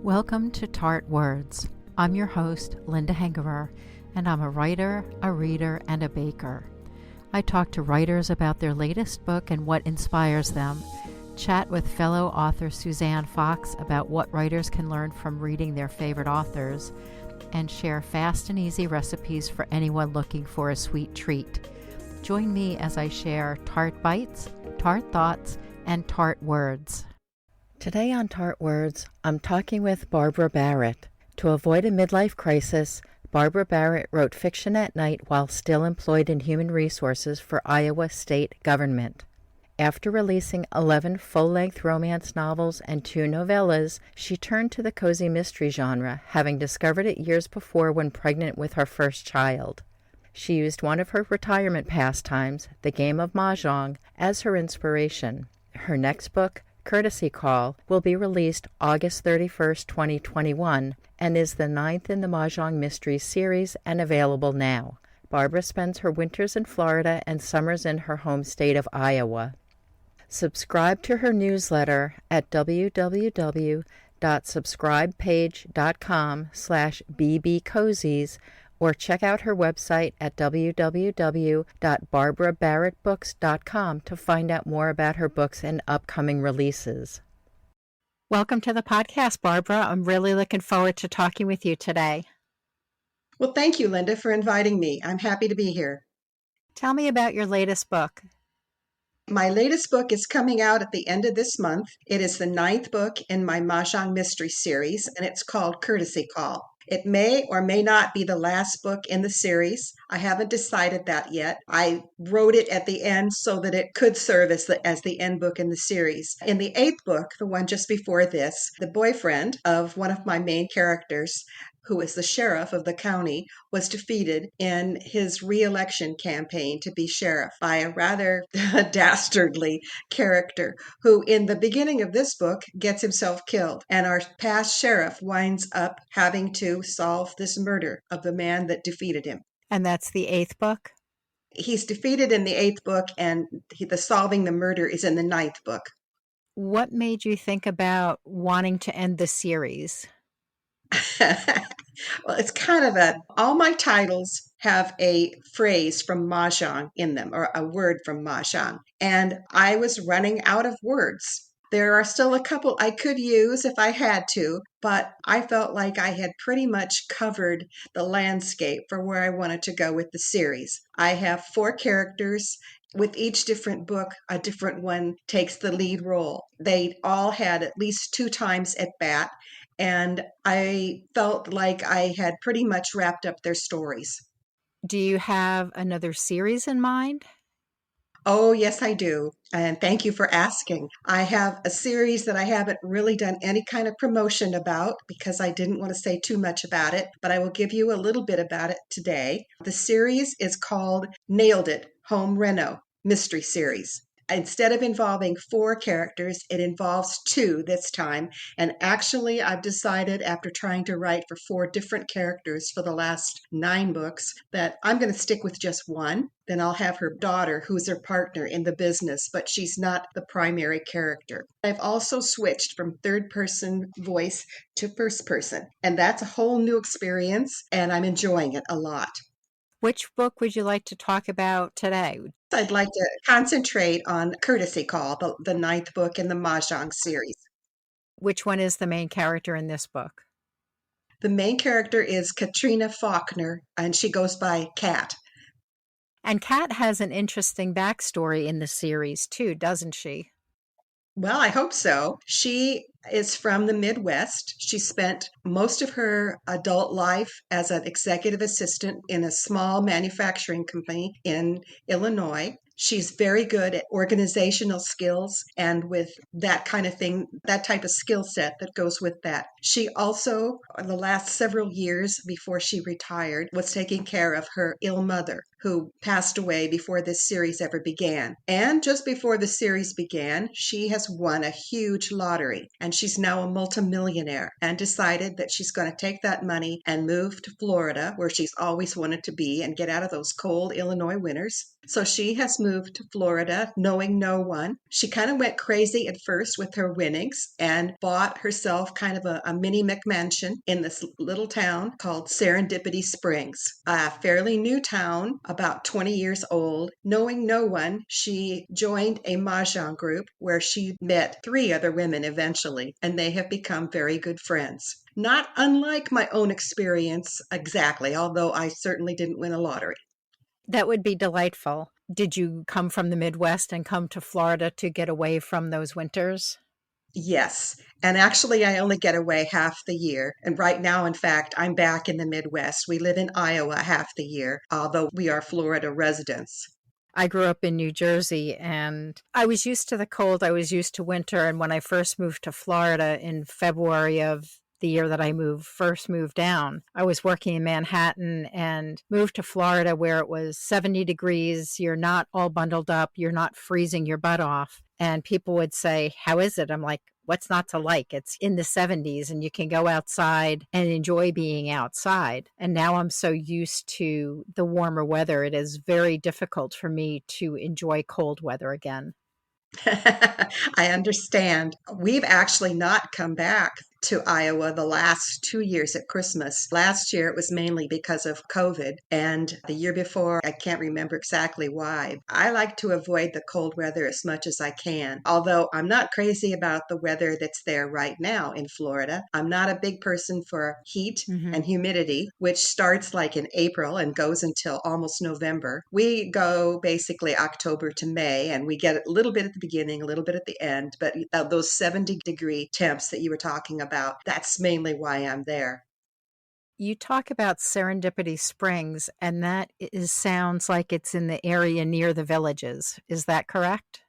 Welcome to Tart Words. I'm your host, Linda Hengerer, and I'm a writer, a reader, and a baker. I talk to writers about their latest book and what inspires them, chat with fellow author Suzanne Fox about what writers can learn from reading their favorite authors, and share fast and easy recipes for anyone looking for a sweet treat. Join me as I share Tart Bites, Tart Thoughts, and Tart Words. Today on Tart Words, I'm talking with Barbara Barrett. To avoid a midlife crisis, Barbara Barrett wrote fiction at night while still employed in human resources for Iowa state government. After releasing 11 full-length romance novels and 2 novellas, she turned to the cozy mystery genre, having discovered it years before when pregnant with her first child. She used one of her retirement pastimes, the game of Mah Jongg, as her inspiration. Her next book, Courtesy Call, will be released August 31st, 2021, and is the 9th in the Mah Jongg Mysteries series and available now. Barbara spends her winters in Florida and summers in her home state of Iowa. Subscribe to her newsletter at www.subscribepage.com/bbcozies or check out her website at www.barbarabarrettbooks.com to find out more about her books and upcoming releases. Welcome to the podcast, Barbara. I'm really looking forward to talking with you today. Well, thank you, Linda, for inviting me. I'm happy to be here. Tell me about your latest book. My latest book is coming out at the end of this month. It is the 9th book in my Mah Jongg Mysteries series, and it's called Courtesy Call. It may or may not be the last book in the series. I haven't decided that yet. I wrote it at the end so that it could serve as the end book in the series. In the 8th book, the one just before this, the boyfriend of one of my main characters, who is the sheriff of the county, was defeated in his re-election campaign to be sheriff by a rather dastardly character who, in the beginning of this book, gets himself killed. And our past sheriff winds up having to solve this murder of the man that defeated him. And that's the 8th book? He's defeated in the 8th book, and the solving the murder is in the 9th book. What made you think about wanting to end the series? Well, it's kind of all my titles have a phrase from Mah Jongg in them, or a word from Mah Jongg. And I was running out of words. There are still a couple I could use if I had to, but I felt like I had pretty much covered the landscape for where I wanted to go with the series. I have 4 characters. With each different book, a different one takes the lead role. They all had at least 2 times at bat, and I felt like I had pretty much wrapped up their stories. Do you have another series in mind? Oh, yes, I do. And thank you for asking. I have a series that I haven't really done any kind of promotion about because I didn't want to say too much about it, but I will give you a little bit about it today. The series is called Nailed It Home Reno Mystery Series. Instead of involving 4 characters, it involves 2 this time. And actually, I've decided after trying to write for 4 different characters for the last 9 books that I'm going to stick with just one. Then I'll have her daughter, who's her partner in the business, but she's not the primary character. I've also switched from third-person voice to first person, and that's a whole new experience, and I'm enjoying it a lot. Which book would you like to talk about today? I'd like to concentrate on Courtesy Call, the 9th book in the Mah Jongg series. Which one is the main character in this book? The main character is Katrina Faulkner, and she goes by Kat. And Kat has an interesting backstory in the series too, doesn't she? Well, I hope so. She is from the Midwest. She spent most of her adult life as an executive assistant in a small manufacturing company in Illinois. She's very good at organizational skills and with that kind of thing, that type of skill set that goes with that. She also, in the last several years before she retired, was taking care of her ill mother, who passed away before this series ever began. And just before the series began, she has won a huge lottery and she's now a multimillionaire and decided that she's going to take that money and move to Florida, where she's always wanted to be, and get out of those cold Illinois winters. So she has moved to Florida knowing no one. She kind of went crazy at first with her winnings and bought herself kind of a mini McMansion in this little town called Serendipity Springs, a fairly new town, about 20 years old. Knowing no one, she joined a Mah Jongg group where she met three other women eventually, and they have become very good friends. Not unlike my own experience exactly, although I certainly didn't win a lottery. That would be delightful. Did you come from the Midwest and come to Florida to get away from those winters? Yes. And actually, I only get away half the year. And right now, in fact, I'm back in the Midwest. We live in Iowa half the year, although we are Florida residents. I grew up in New Jersey and I was used to the cold. I was used to winter. And when I first moved to Florida in February of the year that I first moved down, I was working in Manhattan and moved to Florida where it was 70 degrees. You're not all bundled up. You're not freezing your butt off. And people would say, "How is it?" I'm like, "What's not to like? It's in the 70s and you can go outside and enjoy being outside." And now I'm so used to the warmer weather, it is very difficult for me to enjoy cold weather again. I understand. We've actually not come back to Iowa the last 2 years at Christmas. Last year it was mainly because of COVID, and the year before, I can't remember exactly why. I like to avoid the cold weather as much as I can, although I'm not crazy about the weather that's there right now in Florida. I'm not a big person for heat Hmm. and humidity, which starts like in April and goes until almost November. We go basically October to May, and we get a little bit at the beginning, a little bit at the end, but those 70-degree temps that you were talking about, that's mainly why I'm there. You talk about Serendipity Springs, and sounds like it's in the area near the villages. Is that correct?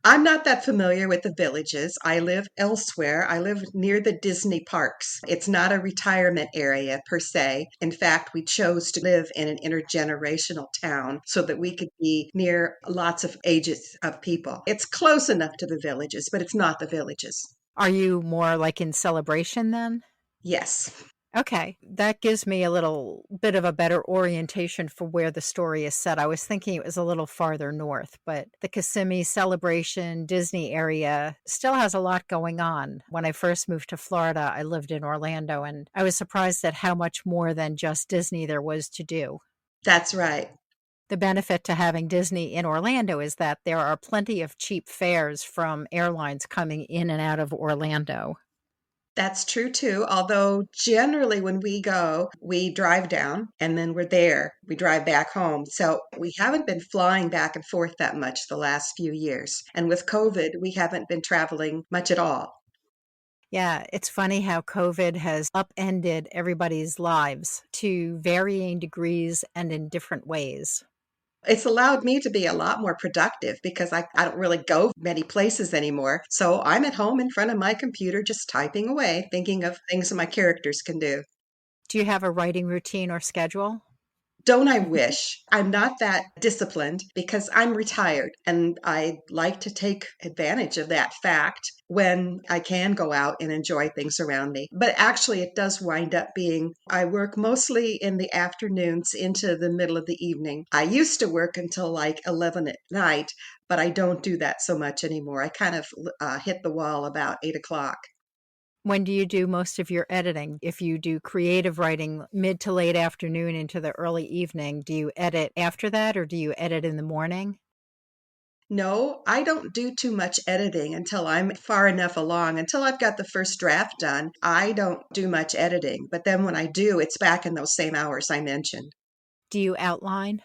I'm not that familiar with the villages. I live elsewhere. I live near the Disney parks. It's not a retirement area per se. In fact, we chose to live in an intergenerational town so that we could be near lots of ages of people. It's close enough to the villages, but it's not the villages. Are you more like in Celebration then? Yes. Okay, that gives me a little bit of a better orientation for where the story is set. I was thinking it was a little farther north, but the Kissimmee Celebration Disney area still has a lot going on. When I first moved to Florida, I lived in Orlando, and I was surprised at how much more than just Disney there was to do. That's right. The benefit to having Disney in Orlando is that there are plenty of cheap fares from airlines coming in and out of Orlando. That's true too. Although generally when we go, we drive down and then we're there. We drive back home. So we haven't been flying back and forth that much the last few years. And with COVID, we haven't been traveling much at all. Yeah, it's funny how COVID has upended everybody's lives to varying degrees and in different ways. It's allowed me to be a lot more productive because I don't really go many places anymore. So I'm at home in front of my computer just typing away, thinking of things that my characters can do. Do you have a writing routine or schedule? Don't I wish? I'm not that disciplined because I'm retired and I like to take advantage of that fact when I can go out and enjoy things around me. But actually, it does wind up being I work mostly in the afternoons into the middle of the evening. I used to work until like 11 at night, but I don't do that so much anymore. I kind of hit the wall about 8 o'clock. When do you do most of your editing? If you do creative writing mid to late afternoon into the early evening, do you edit after that or do you edit in the morning? No, I don't do too much editing until I'm far enough along. Until I've got the first draft done, I don't do much editing. But then when I do, it's back in those same hours I mentioned. Do you outline?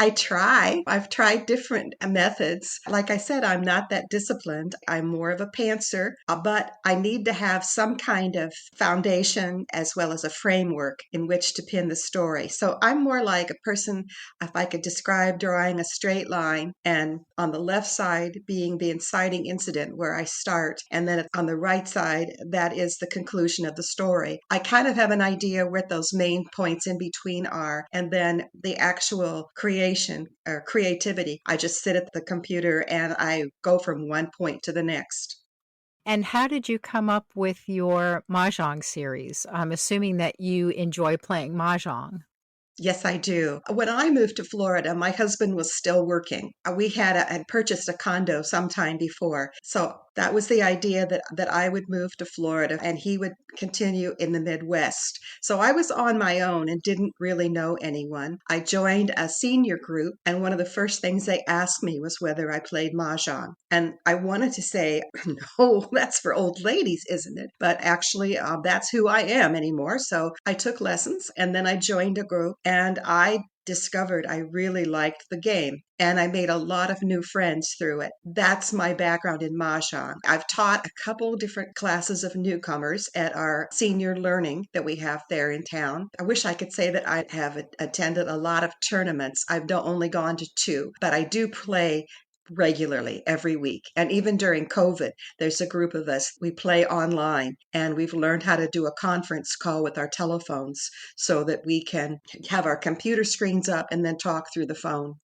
I try. I've tried different methods. Like I said, I'm not that disciplined. I'm more of a pantser, but I need to have some kind of foundation as well as a framework in which to pin the story. So I'm more like a person, if I could describe drawing a straight line, and on the left side being the inciting incident where I start, and then on the right side, that is the conclusion of the story. I kind of have an idea where those main points in between are, and then the actual creation or creativity. I just sit at the computer and I go from one point to the next. And how did you come up with your Mah Jongg series? I'm assuming that you enjoy playing Mahjong. Yes, I do. When I moved to Florida, my husband was still working. We had purchased a condo sometime before. So that was the idea that I would move to Florida and he would continue in the Midwest. So I was on my own and didn't really know anyone. I joined a senior group, and one of the first things they asked me was whether I played Mahjong. And I wanted to say, no, that's for old ladies, isn't it? But actually, that's who I am anymore. So I took lessons and then I joined a group and I discovered I really liked the game and I made a lot of new friends through it. That's my background in Mahjong. I've taught a couple different classes of newcomers at our senior learning that we have there in town. I wish I could say that I have attended a lot of tournaments. I've only gone to two, but I do play regularly every week. And even during COVID, there's a group of us. We play online and we've learned how to do a conference call with our telephones so that we can have our computer screens up and then talk through the phone.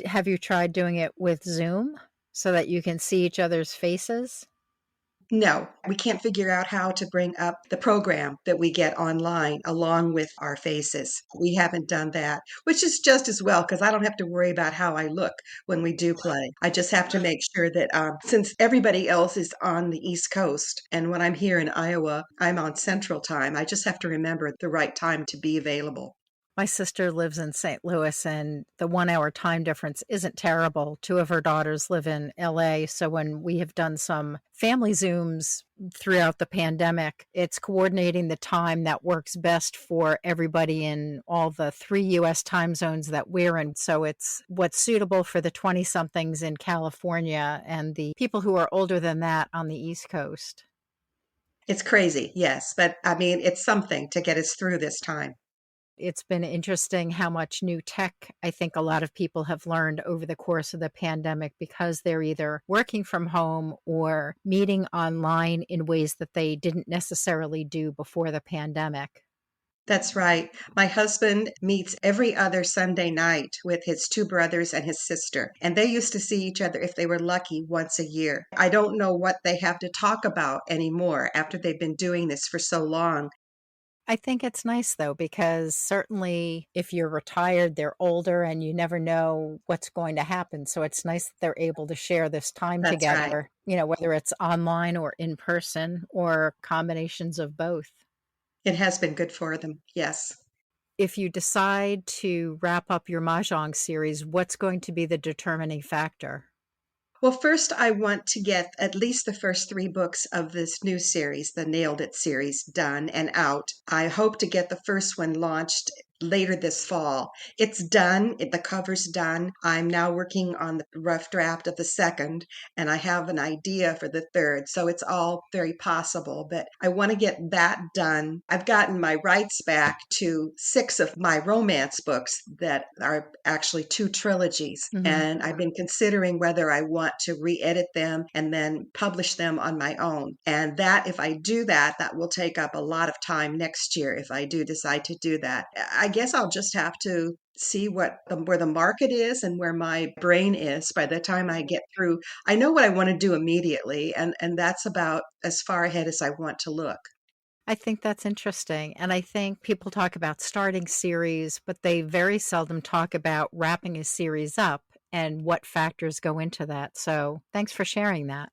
Have you tried doing it with Zoom so that you can see each other's faces? No, we can't figure out how to bring up the program that we get online along with our faces. We haven't done that, which is just as well because I don't have to worry about how I look when we do play. I just have to make sure that since everybody else is on the East Coast and when I'm here in Iowa, I'm on Central Time, I just have to remember the right time to be available. My sister lives in St. Louis, and the 1 hour time difference isn't terrible. Two of her daughters live in LA. So when we have done some family Zooms throughout the pandemic, it's coordinating the time that works best for everybody in all the three US time zones that we're in. So it's what's suitable for the 20 somethings in California and the people who are older than that on the East Coast. It's crazy, yes, but I mean, it's something to get us through this time. It's been interesting how much new tech I think a lot of people have learned over the course of the pandemic because they're either working from home or meeting online in ways that they didn't necessarily do before the pandemic. That's right. My husband meets every other Sunday night with his two brothers and his sister, and they used to see each other if they were lucky once a year. I don't know what they have to talk about anymore after they've been doing this for so long. I think it's nice though, because certainly if you're retired, they're older and you never know what's going to happen. So it's nice that they're able to share this time That's right. together, whether it's online or in person or combinations of both. It has been good for them. Yes. If you decide to wrap up your Mahjong series, what's going to be the determining factor? Well, first, I want to get at least the first three books of this new series, the Nailed It series, done and out. I hope to get the first one launched later this fall. It's done, the cover's done. I'm now working on the rough draft of the second, and I have an idea for the third. So it's all very possible, but I want to get that done. I've gotten my rights back to six of my romance books that are actually two trilogies. Mhm. And I've been considering whether I want to re edit them and then publish them on my own. And that, if I do that, that will take up a lot of time next year if I do decide to do that. I guess I'll just have to see where the market is and where my brain is by the time I get through. I know what I want to do immediately, and that's about as far ahead as I want to look. I think that's interesting. And I think people talk about starting series, but they very seldom talk about wrapping a series up and what factors go into that. So thanks for sharing that.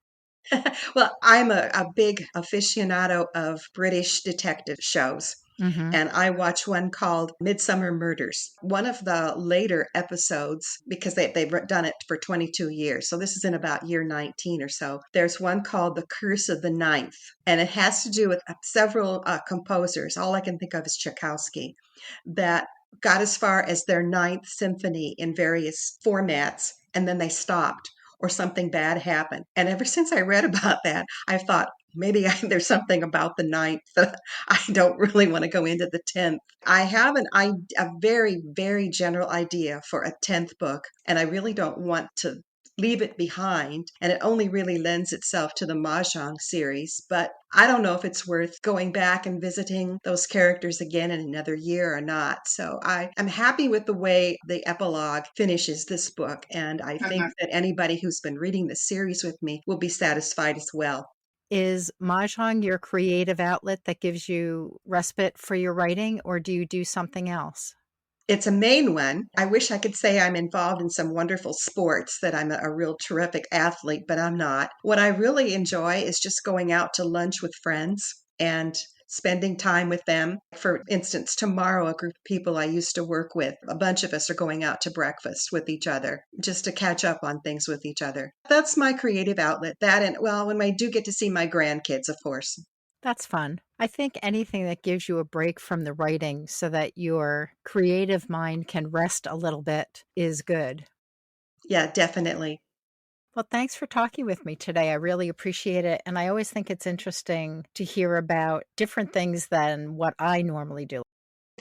Well, I'm a big aficionado of British detective shows. Hmm. And I watch one called Midsummer Murders. One of the later episodes, because they've done it for 22 years, so this is in about year 19 or so. There's one called The Curse of the Ninth, and it has to do with several composers. All I can think of is Tchaikovsky, that got as far as their ninth symphony in various formats, and then they stopped or something bad happened. And ever since I read about that, I thought maybe there's something about the ninth that I don't really want to go into the 10th. I have a very, very general idea for a 10th book, and I really don't want to leave it behind. And it only really lends itself to the Mah Jongg series. But I don't know if it's worth going back and visiting those characters again in another year or not. So I am happy with the way the epilogue finishes this book. And I think that anybody who's been reading the series with me will be satisfied as well. Is Mah Jongg your creative outlet that gives you respite for your writing, or do you do something else? It's a main one. I wish I could say I'm involved in some wonderful sports, that I'm a real terrific athlete, but I'm not. What I really enjoy is just going out to lunch with friends and spending time with them. For instance, tomorrow, a group of people I used to work with, a bunch of us are going out to breakfast with each other just to catch up on things with each other. That's my creative outlet. That, and well, when I do get to see my grandkids, of course. That's fun. I think anything that gives you a break from the writing so that your creative mind can rest a little bit is good. Yeah, definitely. Well, thanks for talking with me today. I really appreciate it. And I always think it's interesting to hear about different things than what I normally do.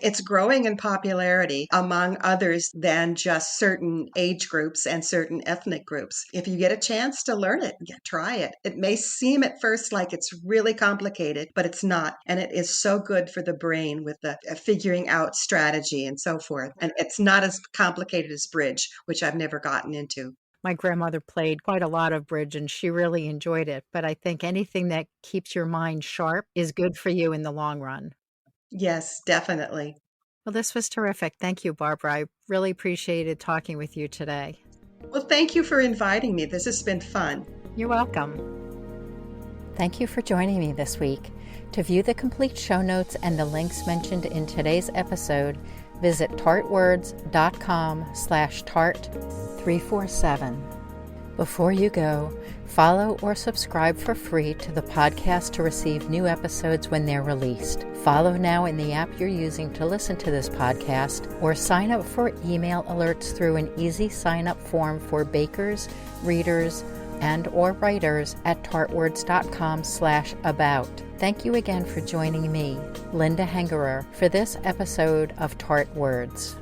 It's growing in popularity among others than just certain age groups and certain ethnic groups. If you get a chance to learn it, yeah, try it. It may seem at first like it's really complicated, but it's not. And it is so good for the brain with the figuring out strategy and so forth. And it's not as complicated as bridge, which I've never gotten into. My grandmother played quite a lot of bridge and she really enjoyed it. But I think anything that keeps your mind sharp is good for you in the long run. Yes, definitely. Well, this was terrific. Thank you, Barbara. I really appreciated talking with you today. Well, thank you for inviting me. This has been fun. You're welcome. Thank you for joining me this week. To view the complete show notes and the links mentioned in today's episode, visit tartwords.com/tart347. Before you go, follow or subscribe for free to the podcast to receive new episodes when they're released. Follow now in the app you're using to listen to this podcast, or sign up for email alerts through an easy sign-up form for bakers, readers, and or writers at tartwords.com/about. Thank you again for joining me, Linda Hengerer, for this episode of Tart Words.